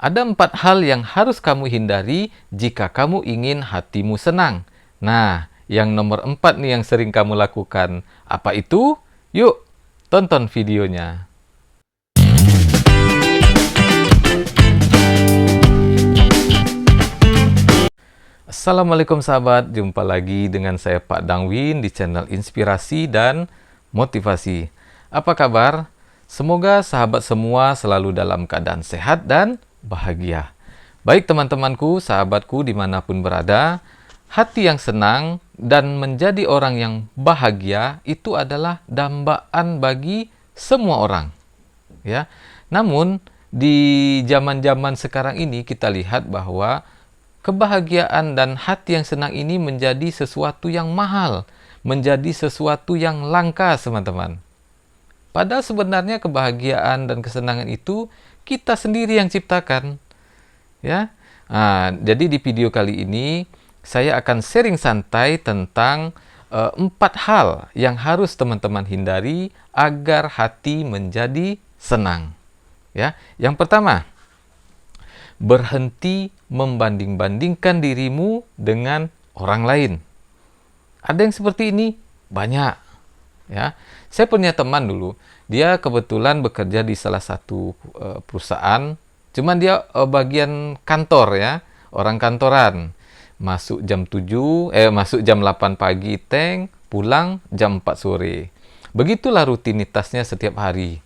Ada 4 hal yang harus kamu hindari jika kamu ingin hatimu senang. Nah, yang nomor 4 nih yang sering kamu lakukan. Apa itu? Yuk, tonton videonya. Assalamualaikum sahabat, jumpa lagi dengan saya Pak Dangwin di channel Inspirasi dan Motivasi. Apa kabar? Semoga sahabat semua selalu dalam keadaan sehat dan bahagia. Baik teman-temanku, sahabatku dimanapun berada, hati yang senang dan menjadi orang yang bahagia itu adalah dambaan bagi semua orang. Ya, namun di zaman-zaman sekarang ini kita lihat bahwa kebahagiaan dan hati yang senang ini menjadi sesuatu yang mahal, menjadi sesuatu yang langka, teman-teman. Padahal sebenarnya kebahagiaan dan kesenangan itu kita sendiri yang ciptakan. Ya. Jadi di video kali ini saya akan sharing santai tentang 4 hal yang harus teman-teman hindari agar hati menjadi senang. Ya. Yang pertama, berhenti membanding-bandingkan dirimu dengan orang lain. Ada yang seperti ini? Banyak. Ya, saya punya teman dulu, dia kebetulan bekerja di salah satu perusahaan, cuman dia bagian kantor ya, orang kantoran. Masuk jam 8 pagi pulang jam 4 sore. Begitulah rutinitasnya setiap hari.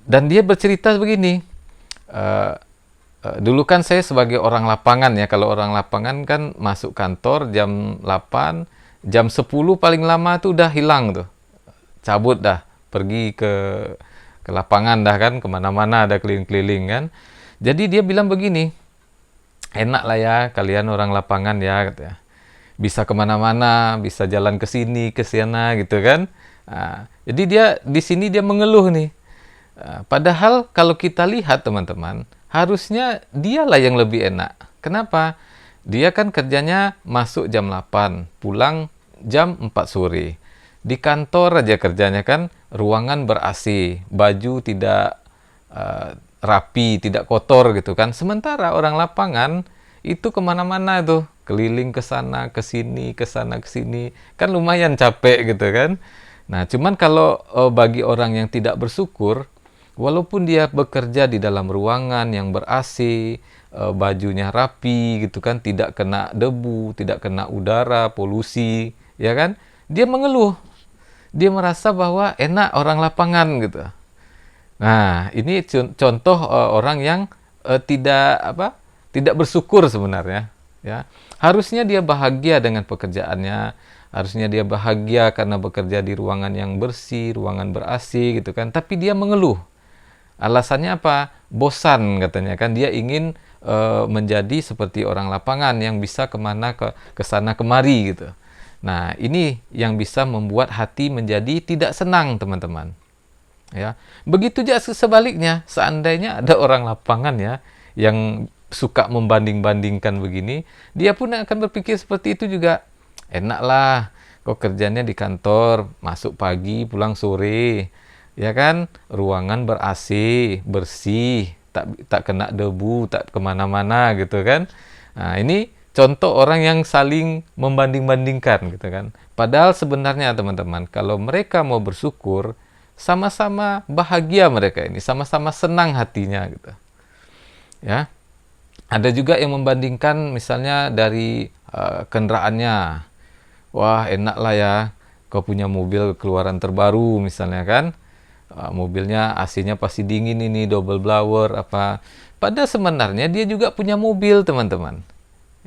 Dan dia bercerita begini, dulu kan saya sebagai orang lapangan ya, kalau orang lapangan kan masuk kantor jam 8, jam 10 paling lama tuh udah hilang tuh. Cabut dah, pergi ke lapangan dah kan, kemana-mana ada keliling-keliling kan. Jadi dia bilang begini, enak lah ya kalian orang lapangan ya, katanya. Bisa kemana-mana, bisa jalan ke sini, ke sana gitu kan. Jadi dia di sini dia mengeluh nih. Padahal kalau kita lihat teman-teman, harusnya dialah yang lebih enak. Kenapa? Dia kan kerjanya masuk jam 8, pulang jam 4 sore. Di kantor aja kerjanya kan, ruangan ber-AC, baju tidak rapi, tidak kotor gitu kan. Sementara orang lapangan itu kemana-mana tuh, keliling ke sana, ke sini, ke sana, ke sini. Kan lumayan capek gitu kan. Nah, cuman kalau bagi orang yang tidak bersyukur, walaupun dia bekerja di dalam ruangan yang ber-AC, bajunya rapi gitu kan, tidak kena debu, tidak kena udara, polusi, ya kan? Dia mengeluh. Dia merasa bahwa enak orang lapangan gitu. Nah, ini contoh orang yang tidak bersyukur sebenarnya, ya. Harusnya dia bahagia dengan pekerjaannya, harusnya dia bahagia karena bekerja di ruangan yang bersih, ruangan ber-AC gitu kan, tapi dia mengeluh. Alasannya apa? Bosan katanya kan, dia ingin menjadi seperti orang lapangan yang bisa ke sana kemari gitu. Nah, ini yang bisa membuat hati menjadi tidak senang, teman-teman. Ya. Begitu juga sebaliknya, seandainya ada orang lapangan ya yang suka membanding-bandingkan begini, dia pun akan berpikir seperti itu juga. Enak lah, kok kerjanya di kantor, masuk pagi, pulang sore. Ya kan, ruangan ber-AC, bersih, tak kena debu, tak kemana-mana gitu kan. Nah, ini contoh orang yang saling membanding-bandingkan gitu kan. Padahal sebenarnya teman-teman, kalau mereka mau bersyukur, sama-sama bahagia mereka ini, sama-sama senang hatinya gitu. Ya. Ada juga yang membandingkan misalnya dari kendaraannya. Wah, enak lah ya, kau punya mobil keluaran terbaru misalnya kan. Mobilnya AC-nya pasti dingin ini, double blower apa. Padahal sebenarnya dia juga punya mobil, teman-teman.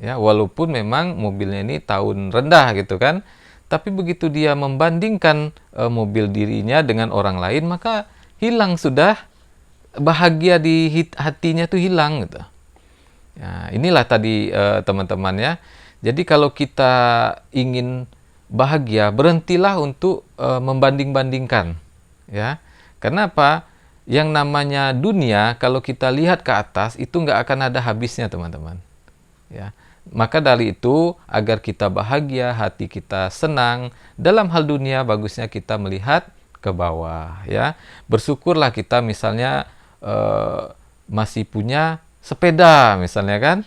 Ya, walaupun memang mobilnya ini tahun rendah gitu kan. Tapi begitu dia membandingkan mobil dirinya dengan orang lain, maka hilang sudah bahagia di hatinya tuh hilang gitu. Ya, inilah tadi teman-teman ya. Jadi kalau kita ingin bahagia, berhentilah untuk membanding-bandingkan. Ya. Kenapa? Yang namanya dunia, kalau kita lihat ke atas, itu nggak akan ada habisnya, teman-teman. Ya. Maka dari itu, agar kita bahagia, hati kita senang, dalam hal dunia, bagusnya kita melihat ke bawah. Ya. Bersyukurlah kita misalnya masih punya sepeda misalnya kan.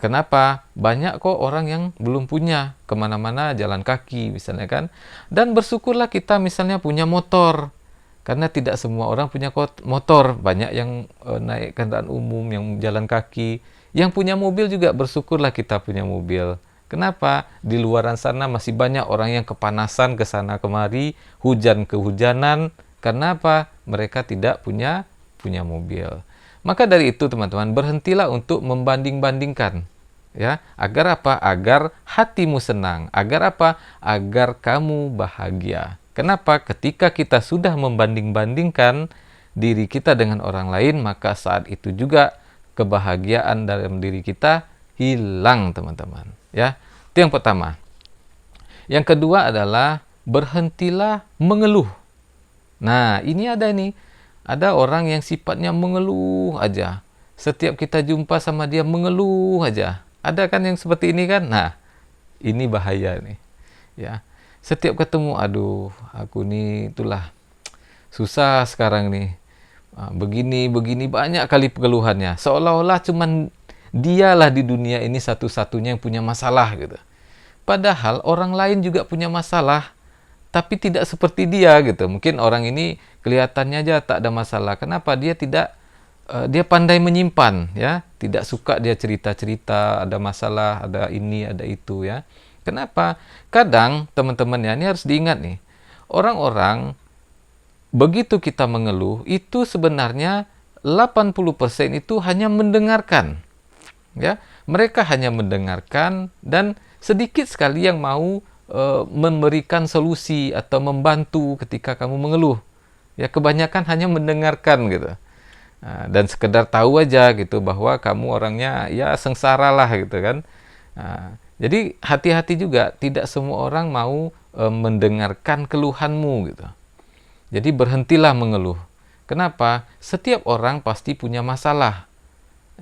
Kenapa? Banyak kok orang yang belum punya, kemana-mana jalan kaki misalnya kan. Dan bersyukurlah kita misalnya punya motor, karena tidak semua orang punya motor. Banyak yang naik kendaraan umum, yang jalan kaki. Yang punya mobil juga bersyukurlah kita punya mobil. Kenapa? Di luaran sana masih banyak orang yang kepanasan ke sana kemari, hujan kehujanan. Karena apa? Mereka tidak punya mobil. Maka dari itu teman-teman, berhentilah untuk membanding-bandingkan. Ya, agar apa? Agar hatimu senang. Agar apa? Agar kamu bahagia. Kenapa? Ketika kita sudah membanding-bandingkan diri kita dengan orang lain, maka saat itu juga kebahagiaan dalam diri kita hilang, teman-teman. Ya, itu yang pertama. Yang kedua adalah berhentilah mengeluh. Nah, ini ada orang yang sifatnya mengeluh aja. Setiap kita jumpa sama dia mengeluh aja. Ada kan yang seperti ini kan? Nah, ini bahaya nih. Ya. Setiap ketemu, aduh, aku nih itulah susah sekarang nih. Begini banyak kali keluhannya. Seolah-olah cuman dialah di dunia ini satu-satunya yang punya masalah gitu. Padahal orang lain juga punya masalah, tapi tidak seperti dia gitu. Mungkin orang ini kelihatannya aja tak ada masalah. Kenapa? Dia pandai menyimpan, ya. Tidak suka dia cerita-cerita, ada masalah, ada ini, ada itu, ya. Kenapa? Kadang teman-teman ya, ini harus diingat nih. Orang-orang begitu kita mengeluh, itu sebenarnya 80% itu hanya mendengarkan. Ya, mereka hanya mendengarkan dan sedikit sekali yang mau memberikan solusi atau membantu ketika kamu mengeluh. Ya, kebanyakan hanya mendengarkan gitu. Dan sekedar tahu aja gitu bahwa kamu orangnya ya sengsara lah gitu kan. Jadi hati-hati juga, tidak semua orang mau mendengarkan keluhanmu gitu. Jadi berhentilah mengeluh. Kenapa? Setiap orang pasti punya masalah.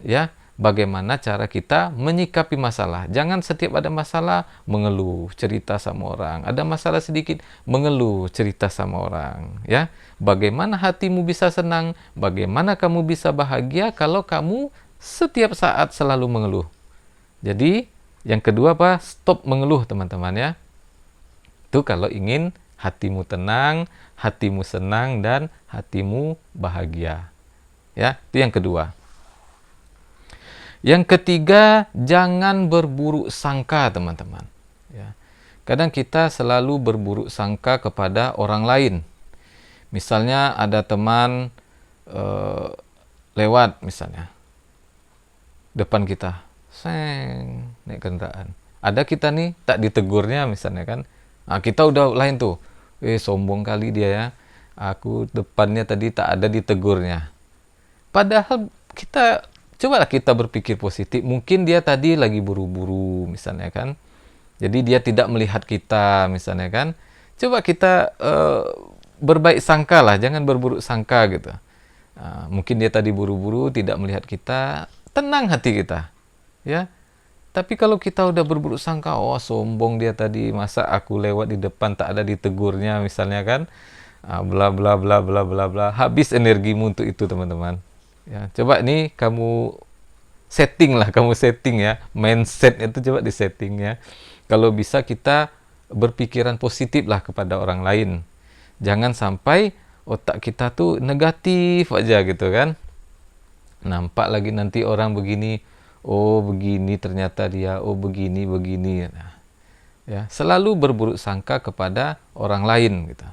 Ya, bagaimana cara kita menyikapi masalah? Jangan setiap ada masalah mengeluh, cerita sama orang. Ada masalah sedikit mengeluh, cerita sama orang, ya. Bagaimana hatimu bisa senang? Bagaimana kamu bisa bahagia kalau kamu setiap saat selalu mengeluh? Jadi, yang kedua apa? Stop mengeluh, teman-teman ya. Itu kalau ingin hatimu tenang, hatimu senang, dan hatimu bahagia. Ya, itu yang kedua. Yang ketiga, jangan berburuk sangka, teman-teman. Ya. Kadang kita selalu berburuk sangka kepada orang lain. Misalnya ada teman lewat misalnya depan kita, naik kendaraan. Ada kita nih tak ditegurnya misalnya kan. Kita udah lain tuh. Sombong kali dia ya. Aku depannya tadi tak ada ditegurnya. Padahal cobalah kita berpikir positif. Mungkin dia tadi lagi buru-buru misalnya kan. Jadi dia tidak melihat kita misalnya kan. Coba kita berbaik sangka lah, jangan berburuk sangka gitu. Mungkin dia tadi buru-buru tidak melihat kita, tenang hati kita. Ya. Tapi kalau kita udah berburuk sangka, sombong dia tadi, masa aku lewat di depan tak ada ditegurnya misalnya kan. Bla bla bla bla bla bla. Habis energimu untuk itu, teman-teman. Ya, coba nih kamu setting ya. Mindset itu coba disetting ya. Kalau bisa kita berpikiran positif lah kepada orang lain. Jangan sampai otak kita tuh negatif aja gitu kan. Nampak lagi nanti orang begini, begini ternyata dia, begini. Nah, ya, selalu berburuk sangka kepada orang lain gitu.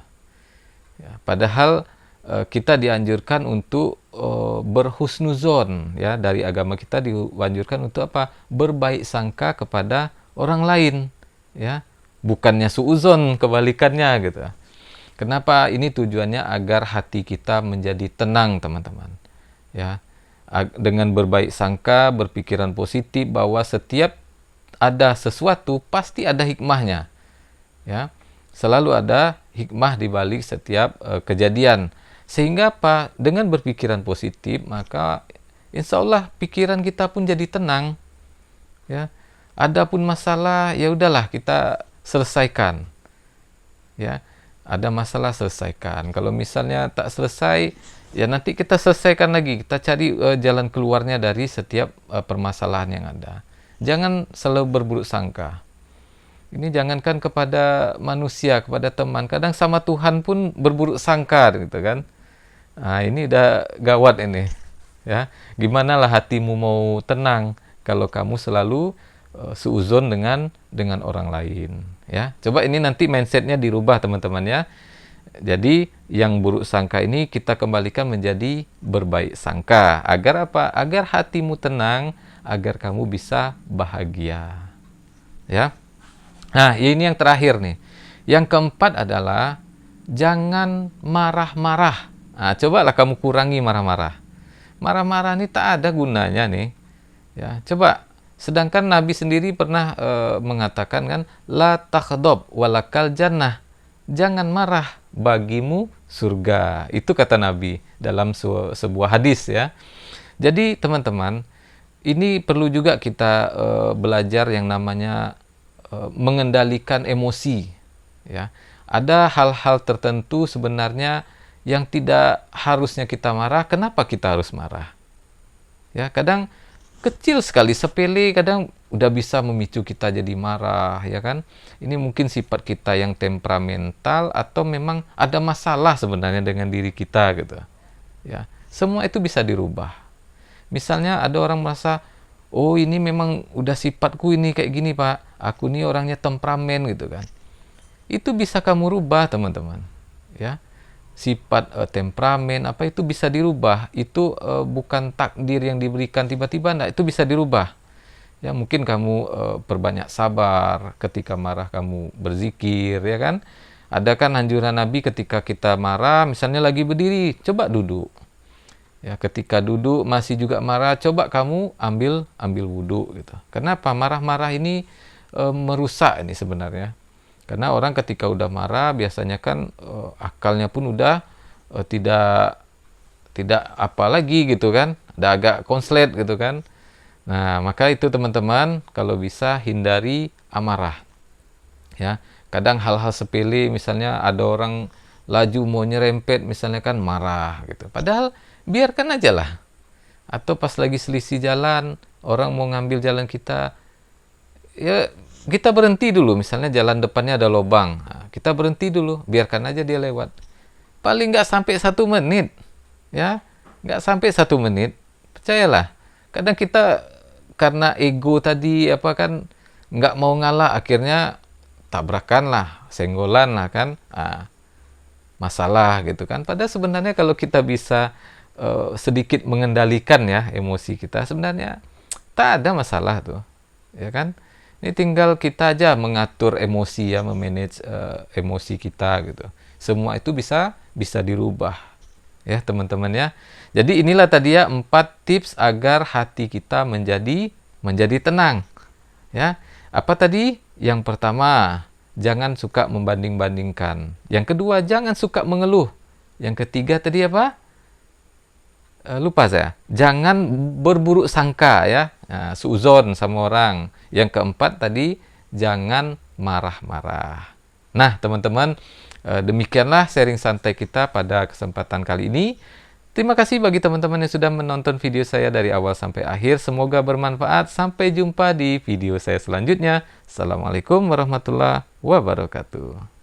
Ya, padahal kita dianjurkan untuk berhusnuzon, ya, dari agama kita dianjurkan untuk apa? Berbaik sangka kepada orang lain, ya. Bukannya suuzon, kebalikannya gitu. Kenapa? Ini tujuannya agar hati kita menjadi tenang, teman-teman. Ya. Dengan berbaik sangka, berpikiran positif bahwa setiap ada sesuatu pasti ada hikmahnya. Ya. Selalu ada hikmah di balik setiap kejadian. Sehingga apa? Dengan berpikiran positif, maka insya Allah pikiran kita pun jadi tenang. Ya. Adapun masalah, ya udahlah kita selesaikan. Ya. Ada masalah selesaikan. Kalau misalnya tak selesai, Ya nanti kita selesaikan lagi, kita cari jalan keluarnya dari setiap permasalahan yang ada. Jangan selalu berburuk sangka. Ini jangankan kepada manusia, kepada teman, kadang sama Tuhan pun berburuk sangka gitu kan. Nah, ini udah gawat ini. Ya, gimana lah hatimu mau tenang kalau kamu selalu seuzon dengan orang lain, ya. Coba ini nanti mindsetnya dirubah teman-teman ya. Jadi yang buruk sangka ini kita kembalikan menjadi berbaik sangka. Agar apa? Agar hatimu tenang, agar kamu bisa bahagia. Ya. Nah, ini yang terakhir nih. Yang keempat adalah jangan marah-marah. Nah, cobalah kamu kurangi marah-marah. Marah-marah ini tak ada gunanya nih. Ya, coba. Sedangkan Nabi sendiri pernah mengatakan kan, la takhdab walakal jannah. Jangan marah, bagimu surga. Itu kata Nabi dalam sebuah hadis ya. Jadi teman-teman, ini perlu juga kita belajar yang namanya mengendalikan emosi ya. Ada hal-hal tertentu sebenarnya yang tidak harusnya kita marah. Kenapa kita harus marah? Ya, kadang kecil sekali, sepele, kadang udah bisa memicu kita jadi marah, ya kan? Ini mungkin sifat kita yang temperamental atau memang ada masalah sebenarnya dengan diri kita gitu. Ya, semua itu bisa dirubah. Misalnya ada orang merasa, oh ini memang udah sifatku ini kayak gini Pak, aku ini orangnya temperamen gitu kan. Itu bisa kamu rubah teman-teman, ya. Sifat temperamen apa itu bisa dirubah. Itu bukan takdir yang diberikan tiba-tiba, enggak, itu bisa dirubah. Ya mungkin kamu perbanyak sabar ketika marah, kamu berzikir ya kan. Ada kan anjuran Nabi ketika kita marah, misalnya lagi berdiri, coba duduk. Ya, ketika duduk masih juga marah, coba kamu ambil wudhu gitu. Kenapa? Marah-marah ini merusak ini sebenarnya. Karena orang ketika udah marah biasanya kan akalnya pun udah tidak apa lagi gitu kan, udah agak konslet gitu kan. Nah, maka itu teman-teman kalau bisa hindari amarah. Ya, kadang hal-hal sepele misalnya ada orang laju mau nyerempet misalnya kan marah gitu. Padahal biarkan aja lah. Atau pas lagi selisih jalan, orang mau ngambil jalan kita, ya kita berhenti dulu, misalnya jalan depannya ada lubang, nah, kita berhenti dulu, biarkan aja dia lewat. Paling nggak sampai 1 menit, ya, nggak sampai 1 menit, percayalah. Kadang kita karena ego tadi apa kan nggak mau ngalah, akhirnya tabrakan lah, senggolan lah kan, masalah gitu kan. Padahal sebenarnya kalau kita bisa sedikit mengendalikan ya emosi kita, sebenarnya tak ada masalah tuh, ya kan. Ini tinggal kita aja mengatur emosi ya, memanage emosi kita gitu. Semua itu bisa dirubah ya teman-teman ya. Jadi inilah tadi ya 4 tips agar hati kita menjadi tenang. Ya. Apa tadi? Yang pertama, jangan suka membanding-bandingkan. Yang kedua, jangan suka mengeluh. Yang ketiga tadi apa? Lupa saya. Jangan berburuk sangka ya. Nah, suuzon sama orang. Yang keempat tadi, jangan marah-marah. Nah, teman-teman, demikianlah sharing santai kita pada kesempatan kali ini. Terima kasih bagi teman-teman yang sudah menonton video saya dari awal sampai akhir. Semoga bermanfaat. Sampai jumpa di video saya selanjutnya. Assalamualaikum warahmatullahi wabarakatuh.